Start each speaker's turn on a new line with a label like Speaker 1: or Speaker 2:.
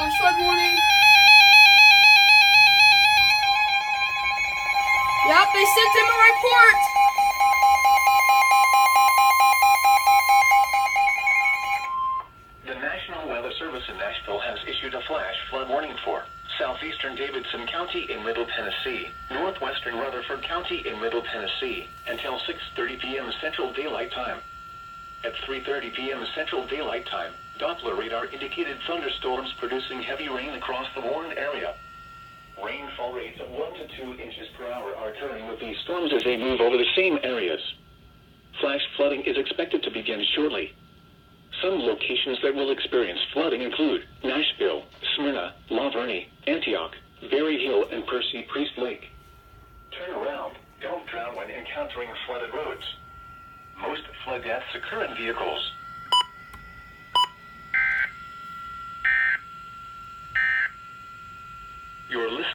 Speaker 1: flash flood warning. Yep, they sent him a report.
Speaker 2: The National Weather Service in Nashville has issued a flash flood warning for southeastern Davidson County in Middle Tennessee, northwestern Rutherford County in Middle Tennessee, until 6:30 p.m. Central Daylight Time. At 3:30 p.m. Central Daylight Time, Doppler radar indicated thunderstorms producing heavy rain across the warned area. Rainfall rates of 1 to 2 inches per hour are occurring with these storms as they move over the same areas. Flash flooding is expected to begin shortly. Some locations that will experience flooding include Nashville, Smyrna, La Vergne, Antioch, Berry Hill, and Percy Priest Lake. Turn around. Don't drown when encountering flooded roads. Most flood deaths occur in vehicles. You're listening